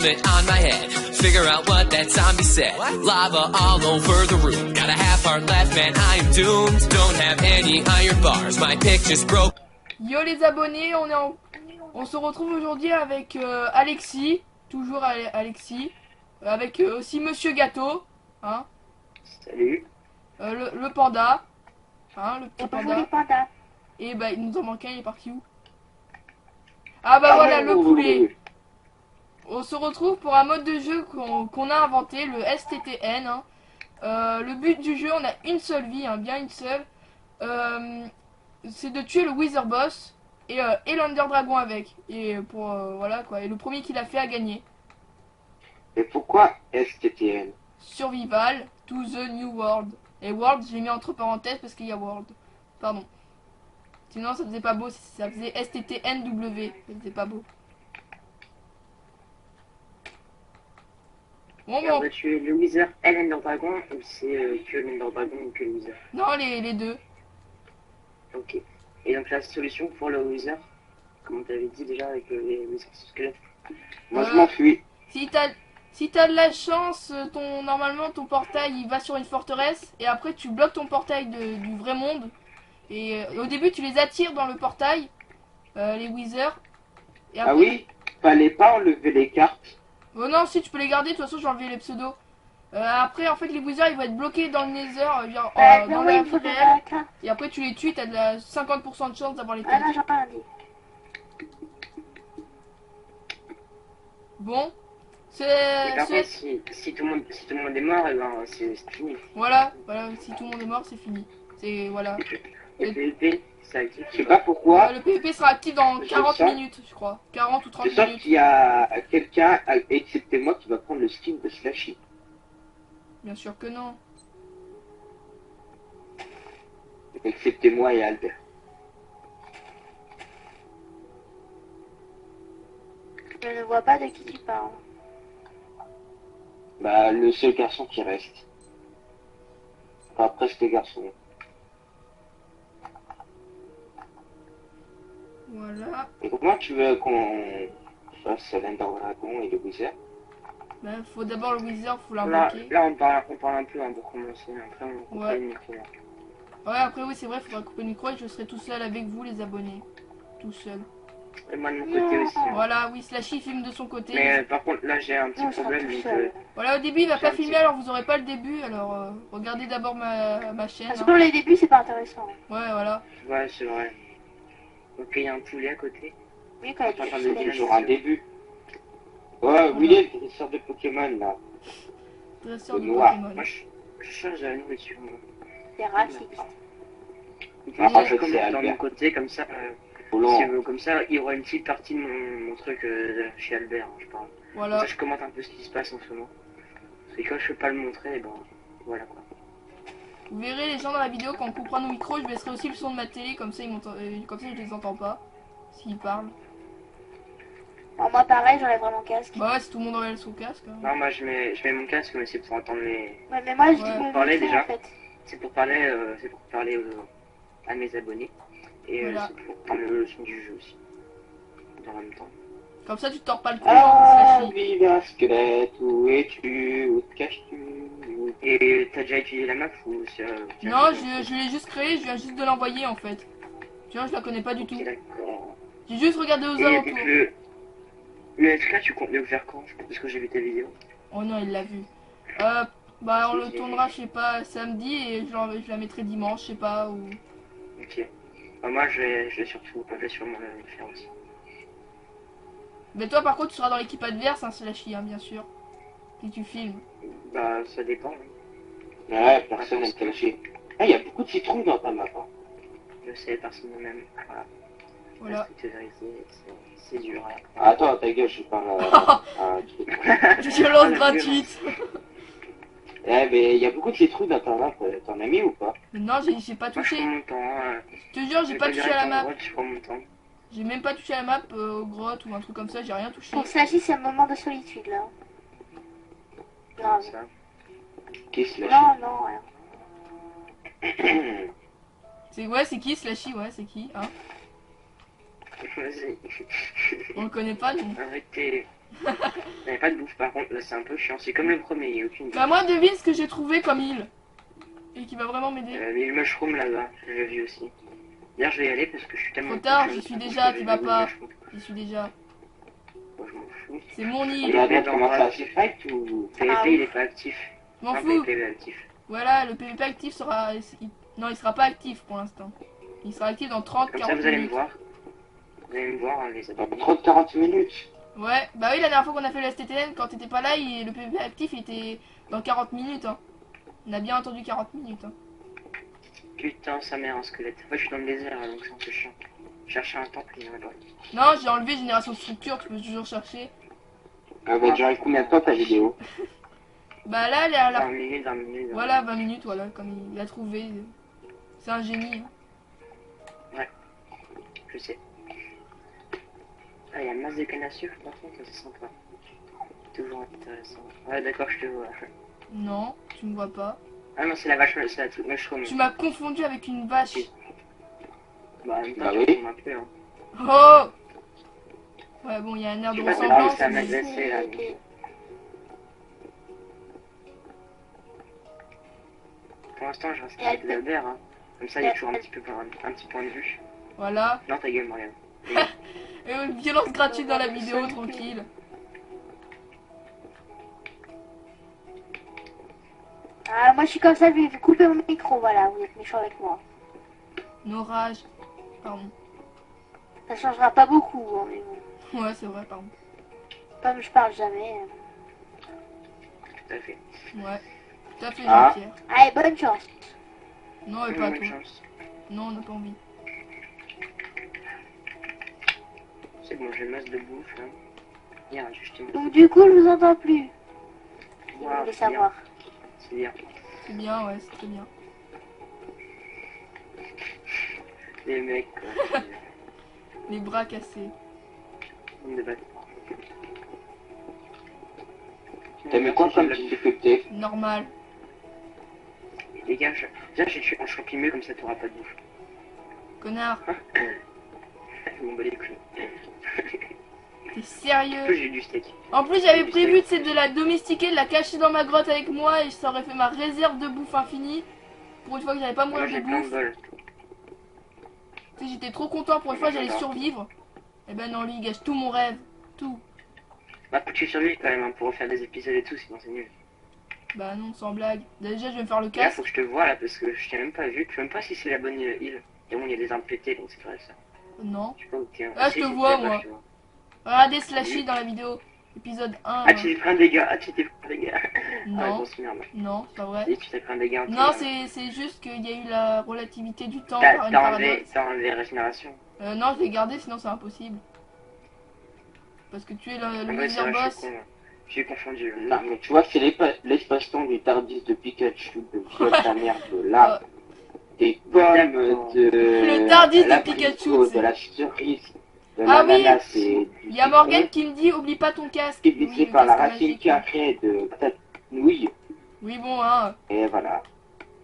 helmet on my head. Figure out what that zombie said. Lava all over the room. Got a half heart left, man, I am doomed. Don't have any iron bars, my pick just broke. Yo les abonnés, on se retrouve aujourd'hui avec Alexis, toujours Alexis, avec aussi Monsieur Gâteau, hein. Salut. Le panda, hein, le petit Bonjour panda. les pandas. Et bah il nous en manque un, il est parti où? Ah bah voilà, le poulet. On se retrouve pour un mode de jeu qu'on a inventé, le STTN, hein. Le but du jeu, on a une seule vie, hein, bien une seule. C'est de tuer le Wither Boss et l'Under Dragon avec. Et pour voilà quoi. Et le premier qui l'a fait a gagné. Et pourquoi STTN? Survival to the New World. Et World, je l'ai mis entre parenthèses parce qu'il y a World. Pardon. Sinon ça faisait pas beau, ça faisait STTNW. Ça faisait pas beau. Bon Et on va tuer le Wither et l'Ender Dragon, ou c'est que l'Ender Dragon ou que le Wither? Non, les deux. Ok. Et donc la solution pour le Wither, comme on t'avait dit déjà avec les Wither squelettes. Moi je m'enfuis. Si t'as de la chance, normalement ton portail il va sur une forteresse et après tu bloques ton portail du vrai monde. Et au début tu les attires dans le portail, les Wither. Et après, Ah oui, fallait pas enlever les cartes. Oh non, si tu peux les garder, de toute façon j'ai enlevé les pseudos. Après en fait les Wither ils vont être bloqués dans le Nether, dans la vie réelle. Et après tu les tues, t'as de la 50% de chance d'avoir les têtes. Ah non, j'en parle dit. Bon. Par contre, si tout le monde est mort, et ben c'est fini. Voilà, si tout le monde est mort, c'est fini. C'est voilà. Le PvP, ça active. Je sais pas pourquoi. Le PvP sera actif dans 40 minutes, je crois. 40 ou 30 Je sens minutes. qu'il y a quelqu'un, excepté moi, qui va prendre le skin de Slashy. Bien sûr que non. Excepté moi et Albert. Je ne vois pas de qui tu parles. Bah, le seul garçon qui reste. Enfin, presque garçon. Voilà. Et comment tu veux qu'on fasse l'Ender Dragon et le Wither? Bah, faut d'abord le Wither, faut l'invoquer. Là on parle un peu hein, pour commencer. Après, on coupe le micro. Ouais, après, oui, c'est vrai, faudra couper le micro et je serai tout seul avec vous, les abonnés. Tout seul. Et moi de mon côté aussi. Hein. Voilà, oui, Slashy filme de son côté. Mais par contre, là j'ai un petit problème. Voilà, au début, il va pas filmer, alors vous aurez pas le début. Alors, regardez d'abord ma chaîne. Parce que pour les débuts, c'est pas intéressant. Ouais, voilà. Ouais, c'est vrai. Ok, il y a un poulet à côté. Oui, quand il y a toujours un début. Ouais, William, t'es dresseur de Pokémon là. Dresseur de noir. Pokémon. Moi, je cherche de la nourriture. c'est raciste. Je commence dans mon côté, comme ça. Comme ça, il y aura une petite partie de mon truc chez Albert, hein, je parle. Voilà. Ça, je commente un peu ce qui se passe en ce moment. Et quand je peux pas le montrer, bon, voilà quoi. Vous verrez les gens dans la vidéo quand on coupera nos micros, je baisserai aussi le son de ma télé, comme ça, comme ça je les entends pas. S'ils parlent. Bon, moi pareil, j'enlèverai mon casque. Bah ouais, si tout le monde enlève son casque. Hein. Non, moi je mets mon casque, mais c'est pour entendre les... Ouais, mais moi je dis mon parler micro, déjà. en fait. C'est pour parler, à mes abonnés. Et voilà. c'est pour prendre le son du jeu aussi. Dans le même temps. Comme ça, tu te tords pas le cou. Ah, vive squelette, où es-tu? Où te caches-tu? Et t'as déjà utilisé la map ou non, je l'ai juste créé, je viens juste de l'envoyer en fait. Tu vois, je la connais pas du tout. D'accord. J'ai juste regardé aux alentours. Le SK, tu comptes le faire quand? Parce que j'ai vu ta vidéo. Oh non, il l'a vu. Bah, on le tournera, je sais pas, samedi et je la mettrai dimanche, je sais pas. Ou... Ok. Bah, moi, je vais sûrement le faire aussi. Mais toi, par contre, tu seras dans l'équipe adverse, hein, Slashy, hein, bien sûr. Si tu filmes. Bah, ça dépend. Hein. Ouais, personne n'aime Slashy. Ah, il y a beaucoup de citrouilles dans ta map. Hein. Je sais, personne n'aime. Voilà. C'est dur. Hein. Ah, attends, ta gueule, je parle à un truc. Violence gratuite. Eh, mais il y a beaucoup de citrouilles dans ta map. T'en as mis ou pas? Non, j'ai pas touché. Je te jure, j'ai pas touché à la map. J'ai même pas touché à la map, aux grottes ou un truc comme ça, j'ai rien touché. Pour Slashy, c'est un moment de solitude là. Non, ça. Qui Slashy? Non, rien. C'est qui Slashy, ouais, c'est qui, hein? Vas-y. On le connaît pas, nous. Arrêtez. Il n'y a pas de bouffe par contre, là c'est un peu chiant. C'est comme le premier, il n'y a aucune bouffe. Bah moi, devine ce que j'ai trouvé comme île. Et qui va vraiment m'aider. Mais le mushroom là-bas, je l'ai vu aussi. D'ailleurs, je vais y aller parce que je suis tellement... Trop tard, confiant j'y suis que déjà, je tu vais vas aller pas. au mushroom. J'y suis déjà. Moi, je m'en fous. C'est mon On île. va bien commencer à se fight ou... PVP il est pas actif. Je m'en Non, fous. PVP est actif. Voilà, le PVP actif sera... Non, il sera pas actif pour l'instant. Il sera actif dans 30-40 Comme ça, vous allez me minutes. voir. Vous allez me voir, hein, les amis. 30-40 minutes. Ouais, bah oui, la dernière fois qu'on a fait le STTN, quand t'étais pas là, le PVP actif il était dans 40 minutes. Hein. On a bien entendu 40 minutes. Hein. Putain, sa mère, un squelette. Moi, je suis dans le désert, donc c'est un peu chiant. Chercher un temple, il y en a pas. Non, j'ai enlevé Génération Structure, tu peux toujours chercher. Elle va durer combien de temps ta vidéo? Bah là, elle est à la... 20 minutes, 20 minutes. Voilà, 20 minutes, voilà, comme il a trouvé. C'est un génie. Hein. Je sais. Ah, il y a une masse de canne à sucre, par contre, c'est sympa. Toujours intéressant. Ouais, d'accord, je te vois. Non, tu me vois pas. Ah non, c'est la vache, c'est la truc mushroom. Tu m'as confondu avec une vache. Bah, en même temps, Bah tu oui. ressembles un peu, hein. Oh ouais, bon, il y a un air Je de sais pas si ressemblance. ça m'a mais- glacé, là. donc. Pour l'instant, je reste avec la verre, hein. Comme ça, il y a toujours un petit point de vue. Voilà. Non, ta gueule, Morgane. Et une violence gratuite dans la vidéo, tranquille. Ah, moi je suis comme ça, je vais couper mon micro, voilà, vous êtes méchant avec moi. Orage. Pardon. Ça changera pas beaucoup, hein, mais bon. Ouais, c'est vrai, pardon. Comme je parle jamais. Tout à fait. Ouais. Tout à fait, Ah. Jean-Pierre. Allez, bonne chance. Non, et pas Bonne toi. chance. Non, on n'a pas envie. C'est bon, j'ai masse de bouffe, là. Hier, j'ai jeté mon... Donc du coup, je vous entends plus. Si vous Wow, voulez c'est bien. savoir. C'est bien. C'est bien, ouais, c'est très bien. Les mecs, quoi. Les bras cassés. Bande de bâtards. T'aimais quoi comme difficulté? Normal. Les gars, déjà, j'ai tué un champignon, comme ça, t'auras pas de bouffe. Connard. Ils m'ont bat les couilles. T'es En sérieux? plus, j'ai du steak. En plus, j'avais prévu de la domestiquer, de la cacher dans ma grotte avec moi et ça aurait fait ma réserve de bouffe infinie. Pour une fois que j'allais pas Moi, mourir j'ai de plein de bouffe. bol. Tu sais, j'étais trop content pour une fois, j'allais survivre. Eh ben non, lui, il gâche tout mon rêve. Tout. Bah, faut que tu survives quand même, hein, pour refaire des épisodes et tout, sinon c'est nul. Bah non, sans blague. Déjà, je vais me faire le Là, casque. faut que je te vois, là, parce que je t'ai même pas vu. Je sais même pas si c'est la bonne île. Et bon, il y a des armes pétées, donc c'est vrai, ça. Non. Je sais pas où t'es. Ah, je te vois, moi. Regardez Slashy Oui. dans la vidéo. Épisode 1. Ah, tu t'es pris un dégât. Ah, tu t'es pris un dégât. Ah, Non. grosse merde. Non, c'est pas vrai. Et tu t'es pris un dégât. Non, c'est juste qu'il y a eu la relativité du temps T'as par une t'as enlevé, paradoxe. t'as enlevé la régénération. Non, je l'ai gardé, sinon c'est impossible. Parce que tu es le En vrai, meilleur c'est vrai, je boss. suis con, là. J'ai confondu. Non, mais tu vois, c'est l'espace-temps du Tardis de Pikachu, de viol ta merde, là. Des pommes, de... Le Tardis de l'abricot, Pikachu, c'est- de la cerise, de Ah oui. l'ananas et du Il y a Morgane qui me dit oublie pas ton casque. Oui, divisé le par la casque racine magique. carrée de patate nouille. Oui, bon, hein. Et voilà.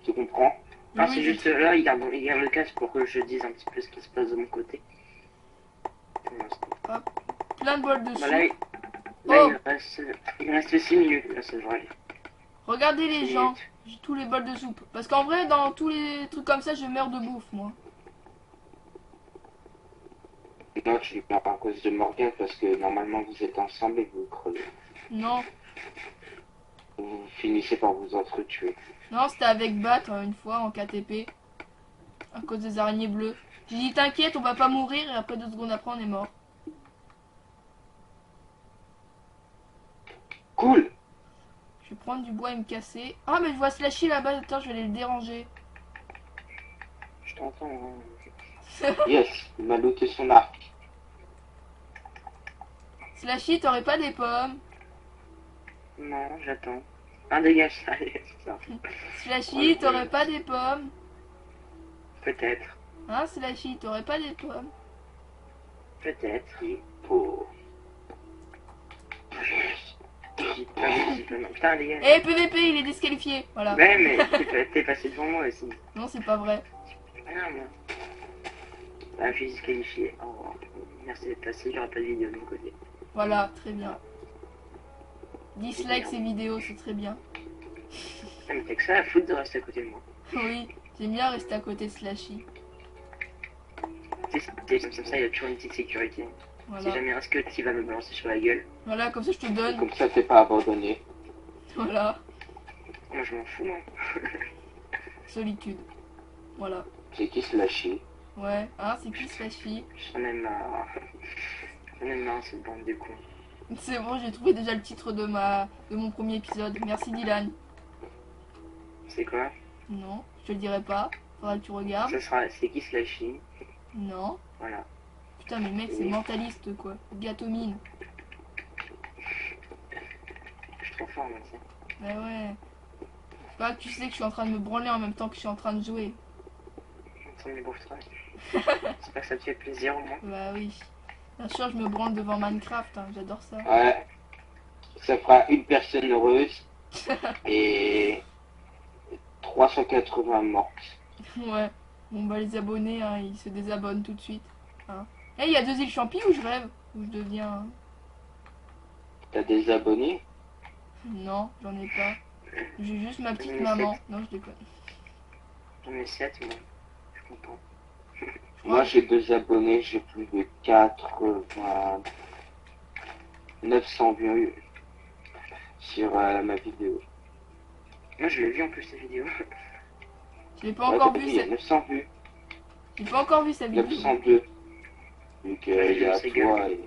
Tu comprends? Non, Oui, c'est juste là, il garde le casque pour que je dise un petit peu ce qui se passe de mon côté. Pour l'instant. plein de bols de Bah, là, soupe. là, Oh. il reste 6 minutes, là, c'est vrai. Regardez les 6 gens. minutes. J'ai tous les bols de soupe. Parce qu'en vrai, dans tous les trucs comme ça, je meurs de bouffe, moi. Non, tu lui parles à cause de Morgane parce que normalement vous êtes ensemble et vous crevez. Non. Vous finissez par vous entretuer. Non, c'était avec Bat une fois en KTP. À cause des araignées bleues. J'ai dit t'inquiète, on va pas mourir et après 2 secondes après on est mort. Cool! Je vais prendre du bois et me casser. Ah mais je vois Slashy là-bas, attends je vais aller le déranger. Je t'entends, hein. Yes, il m'a looté son arc. Slashy, t'aurais pas des pommes? Non, j'attends. Un dégage, ça y est, c'est ça. Slashy, t'aurais pas des pommes? Peut-être. Hein Slashy, t'aurais pas des pommes? Peut-être. Pour... J'ai pas vu, putain, les gars. Eh PVP, il est disqualifié. Voilà. Ouais, mais t'es passé devant moi aussi. Non, c'est pas vrai. Ah, moi. je suis disqualifié. Au revoir. Merci d'être passé, il n'y aura pas de vidéo de mon côté. Voilà, très bien. Dislike ces vidéos, c'est très bien. Ah, mais t'as que ça à foutre de rester à côté de moi. Oui, j'aime bien rester à côté de Slashy. Tu sais, comme ça, il y a toujours une petite sécurité. Voilà. Si jamais un squelette qui va me balancer sur la gueule. Voilà, comme ça je te donne. Comme ça, t'es pas abandonné. Voilà, Moi, je m'en fous, moi. solitude. Voilà. C'est qui Slashy? Ouais, hein, c'est qui Slashy? J'en ai marre. J'en ai marre, cette bande de cons. C'est bon, j'ai trouvé déjà le titre de mon premier épisode. Merci Dylan. C'est quoi? Non, je te le dirai pas. Faudra que tu regardes. Ça sera, c'est qui Slashy? Non. Voilà. Putain, mais mec, c'est mentaliste quoi. Gâteau-mine. Je suis trop fort, moi, tu sais. Bah ouais. Pas que tu sais que je suis en train de me branler en même temps que je suis en train de jouer. Ça me bouffe. J'espère que ça te fait plaisir, au moins. Bah oui. Bien sûr, je me branle devant Minecraft, hein, j'adore ça. Ouais. Ça fera une personne heureuse et 380 mortes. Ouais. Bon bah les abonnés, hein, ils se désabonnent tout de suite. Hein. Eh, il y a 2 îles Champi où je rêve? Où je deviens... T'as des abonnés? Non, j'en ai pas. J'ai juste ma petite J'en ai maman. 7. Non, je déconne. J'en ai 7, moi. Je suis content. Moi, j'ai 2 abonnés, j'ai plus de 80... 900 vues sur ma vidéo. Moi, je l'ai vu en plus, cette vidéo. Je l'ai pas encore vu, Il y a 900 vues. J'ai pas encore vu sa vidéo. 902. Donc, il y a c'est toi et...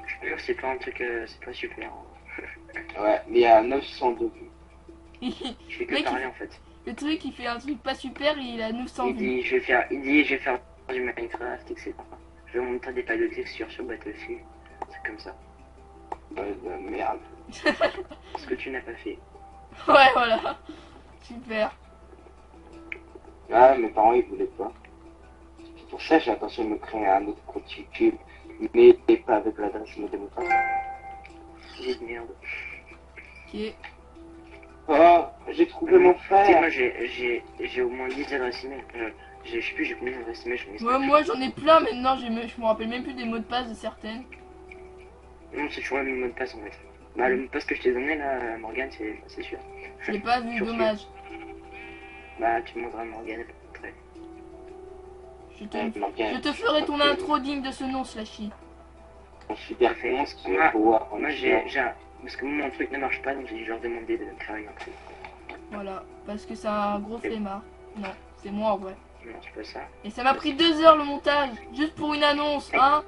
Je te jure, c'est pas un truc, c'est pas super. Ouais, mais il y a 902 vues. Je fais que Mec, parler, en fait. Le truc, il fait un truc pas super et il a 900 Il vues. dit, je vais faire du Minecraft, etc. Je vais monter des pailles de texture sur Battlefield. C'est comme ça. Ouais, de merde. Ce que tu n'as pas fait. Ouais, voilà. Super. Ah, mes parents, ils voulaient pas. C'est pour ça que j'ai attention de me créer un autre compte YouTube, mais pas avec l'adresse mot démocrate. J'ai de merde. Ok. Oh, j'ai trouvé mon Tu sais, frère. moi, j'ai au moins 10 adresses email. Je sais plus, j'ai combien d'adresses email, je me Ouais, moi j'en ai plein maintenant, je me rappelle même plus des mots de passe de certaines. Non, c'est toujours le même mot de passe, en fait. Bah, le mot de passe que je t'ai donné, là, Morgane, c'est sûr. Je l'ai pas vu, Sur dommage. Bah, tu me demanderas Morgane après. Je te ferai ton intro digne de ce nom, Slashy. Super con, ce qu'il Moi, faut voir. Moi, parce que mon truc ne marche pas, donc j'ai leur demandé de me faire une intro. Voilà, parce que c'est un gros flemmard. Non, c'est moi en vrai. Non, c'est pas ça. Et ça m'a pris 2 heures le montage, juste pour une annonce, hein.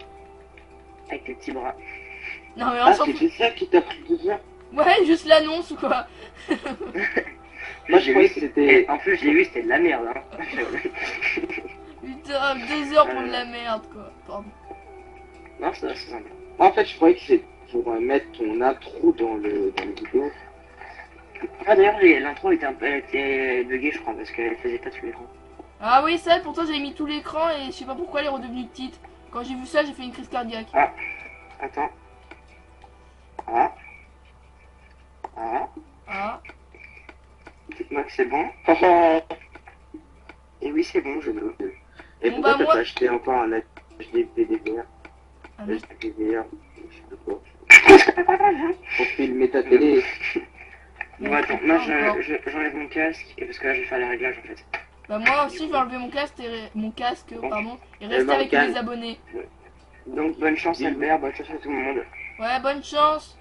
Avec tes petits bras. Non mais on Ah, s'en fout. c'était ça qui t'a pris 2 heures? Ouais, juste l'annonce ou quoi. Moi, je croyais que c'était... En plus, je l'ai vu, c'était de la merde, hein. Putain, 2 heures pour de la merde quoi. Pardon. Non, c'est sympa. Moi, en fait, je croyais que c'est pour mettre ton intro dans le vidéo. Ah, d'ailleurs, l'intro était buggée, je crois, parce qu'elle faisait pas tout l'écran. Ah oui, ça, pourtant j'avais mis tout l'écran et je sais pas pourquoi elle est redevenue petite. Quand j'ai vu ça, j'ai fait une crise cardiaque. Ah, attends. Ah. Ah, Dites-moi que c'est bon. Et oui, c'est bon, je veux. Et Bon, pourquoi bah, t'as moi- pas acheté encore un HDVR? un mec. HDVR, je sais pas quoi. Pour filmer ta télé. Bon, attends, moi j'enlève mon casque, et parce que là je vais faire les réglages en fait. Bah moi aussi je vais enlever mon casque pardon, et rester Morgane. avec mes abonnés. Donc bonne chance Albert, bonne chance à tout le monde. Ouais, bonne chance.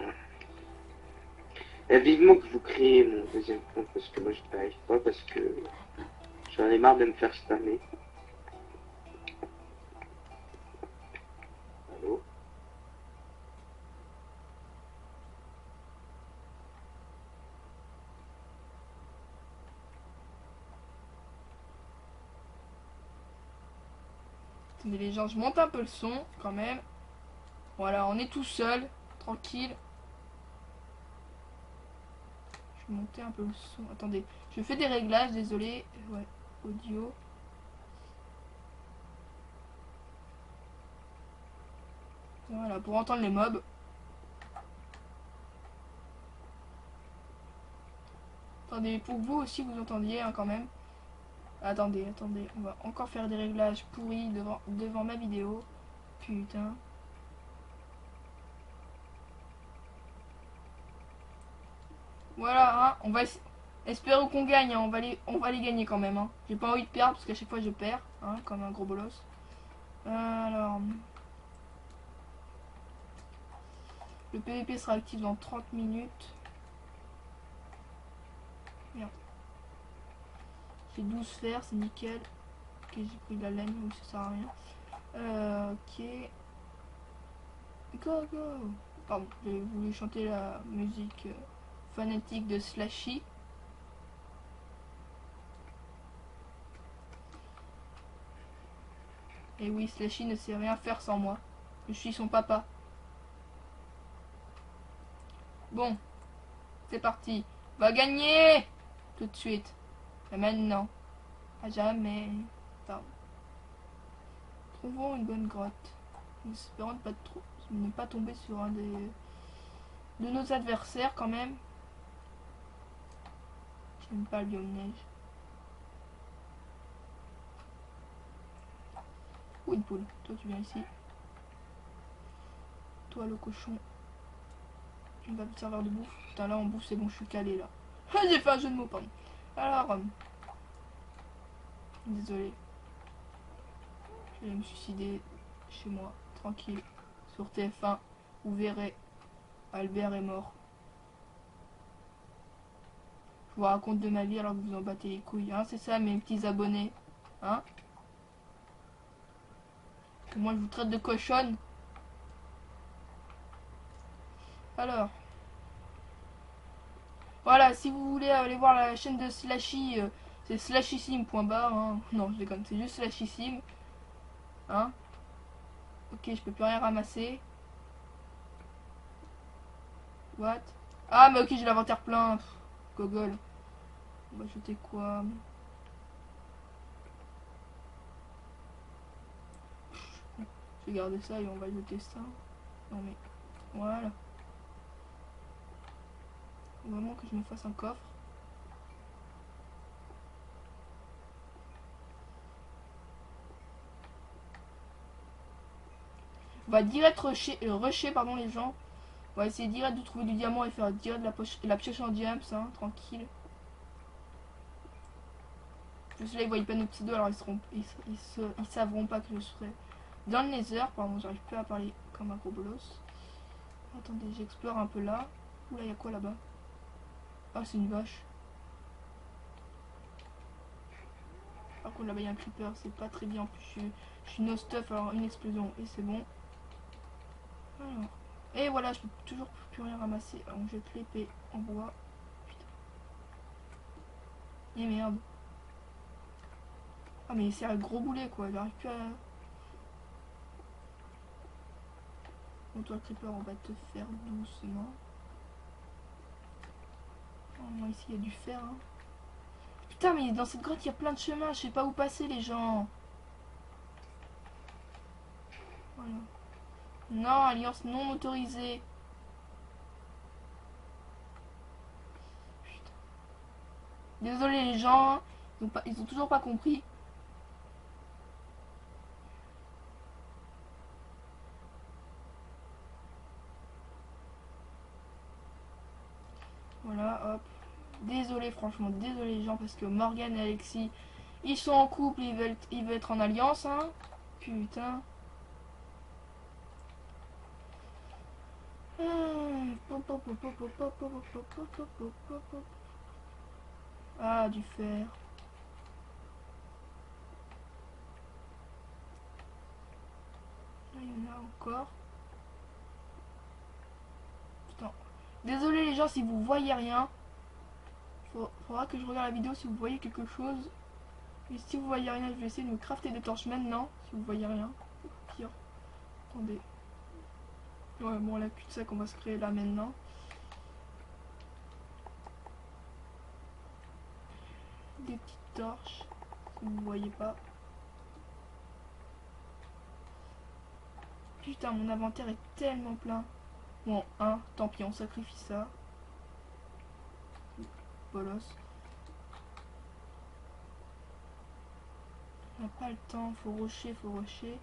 Et vivement que vous créez mon deuxième compte, parce que moi je n'y arrive pas, parce que j'en ai marre de me faire spammer. Allô? Attendez les gens, je monte un peu le son quand même. Voilà, on est tout seul, tranquille. Je vais monter un peu le son. Attendez, je fais des réglages, désolé. Ouais, audio. Voilà, pour entendre les mobs. Attendez, pour que vous aussi vous entendiez hein, quand même. Attendez, on va encore faire des réglages pourris devant ma vidéo. Putain. Voilà, hein, on va espérer qu'on gagne, hein, on va les gagner quand même. Hein. J'ai pas envie de perdre parce qu'à chaque fois je perds, hein, comme un gros bolos. Alors, le PVP sera actif dans 30 minutes. Merde. J'ai 12 fers, c'est nickel. Ok, j'ai pris de la laine, donc ça sert à rien. Ok. Go, go. Pardon, j'ai voulu chanter la musique fanatique de Slashy. Et oui, Slashy ne sait rien faire sans moi. Je suis son papa. Bon, c'est parti. On va gagner tout de suite. Et maintenant. À jamais. Pardon. Trouvons une bonne grotte. En espérant ne pas tomber sur un de nos adversaires quand même. Je n'aime pas le biome neige. Ou une poule. Toi tu viens ici. Toi le cochon. Tu vas me servir de bouffe. Putain là en bouffe c'est bon, je suis calé là. J'ai fait un jeu de mots, pardon. Alors, désolé. Je vais me suicider chez moi, tranquille. Sur TF1, vous verrez, Albert est mort. Je vous raconte de ma vie alors que vous en battez les couilles. Hein, c'est ça mes petits abonnés. Hein? Moi je vous traite de cochonne. Alors. Voilà, si vous voulez aller voir la chaîne de Slashy, c'est slashissime.bar. Hein. Non, je déconne, c'est juste slashissime. Hein? Ok, je peux plus rien ramasser. What? Ah, mais ok, j'ai l'inventaire plein. Pff, gogol. On va jeter quoi? Je vais garder ça et on va jeter ça. Non mais, voilà. Faut vraiment que je me fasse un coffre. On va direct rusher pardon, les gens. On va essayer direct de trouver du diamant et faire direct la pioche en diams, hein, tranquille. Juste là, ils voient pas nos petits doigts, alors ils savront pas que je serai dans le nether. Pardon, j'arrive plus à parler comme un gros bolos. Attendez, j'explore un peu là. Oula, il y a quoi là-bas? Ah, c'est une vache. Par contre, là-bas, il y a un creeper, c'est pas très bien. En plus, je suis no stuff, alors une explosion, et c'est bon. Alors, et voilà, je peux toujours plus rien ramasser. Alors, on jette l'épée en bois. Putain. Et merde. Ah, mais c'est un gros boulet, quoi. J'arrive plus à... Bon, toi, creeper, on va te faire doucement. Oh, moi, ici, il y a du fer, hein. Putain, mais dans cette grotte, il y a plein de chemins. Je sais pas où passer, les gens. Voilà. Non, alliance non autorisée. Putain. Désolé, les gens. Ils ont toujours pas compris. Voilà, hop. Désolé, franchement, désolé les gens, parce que Morgan et Alexis, ils sont en couple, ils veulent être en alliance, hein. Putain. Ah, du fer. Là, il y en a encore. Putain. Désolé les gens si vous voyez rien. Faudra que je regarde la vidéo si vous voyez quelque chose. Et si vous voyez rien, je vais essayer de me crafter des torches maintenant. Si vous voyez rien. Pire. Attendez. Ouais, bon, la cul-de-sac, on va se créer là maintenant. Des petites torches. Si vous voyez pas. Putain, mon inventaire est tellement plein. Bon, tant pis, on sacrifie ça. Bolos. On n'a pas le temps, faut rusher, faut rusher.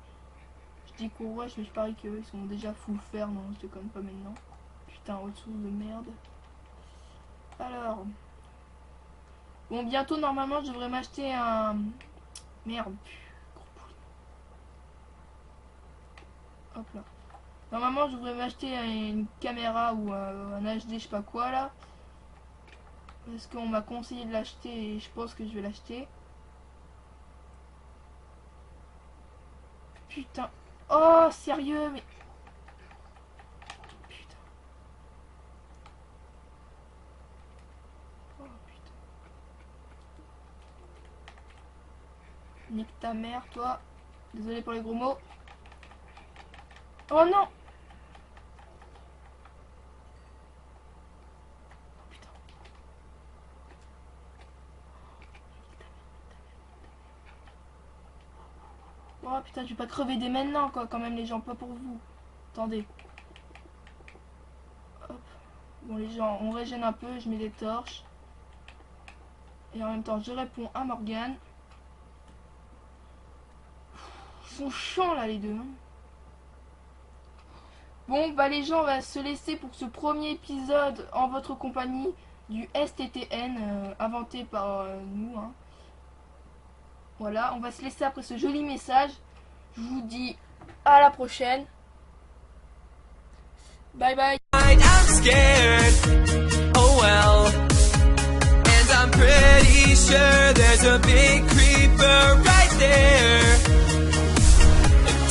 Je dis qu'on rush, mais je parie qu'eux ils sont déjà full fer, non, je déconne pas maintenant. Putain, retour de merde. Alors. Bon, bientôt, normalement, je devrais m'acheter un... Merde. Hop là. Normalement, je devrais m'acheter une caméra ou un HD, je sais pas quoi, là. Parce qu'on m'a conseillé de l'acheter et je pense que je vais l'acheter. Putain. Oh, sérieux, mais... Putain. Oh, putain. Nique ta mère, toi. Désolé pour les gros mots. Oh non! Putain. Oh putain, je vais pas crever dès maintenant, quoi, quand même, les gens, pas pour vous. Attendez. Hop. Bon, les gens, on régène un peu, je mets des torches. Et en même temps, je réponds à Morgane. Ils sont chiants, là, les deux. Hein. Bon, bah les gens, on va se laisser pour ce premier épisode en votre compagnie du STTN, inventé par nous. Hein. Voilà, on va se laisser après ce joli message. Je vous dis à la prochaine. Bye bye. I'm scared, oh well. And I'm pretty sure there's a big creeper right there.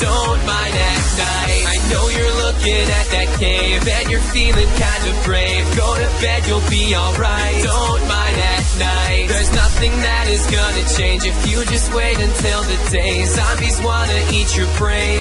Don't mind at night. I know you're looking at that cave and you're feeling kind of brave. Go to bed, you'll be alright. Don't mind at night. There's nothing that is gonna change if you just wait until the day. Zombies wanna eat your brain.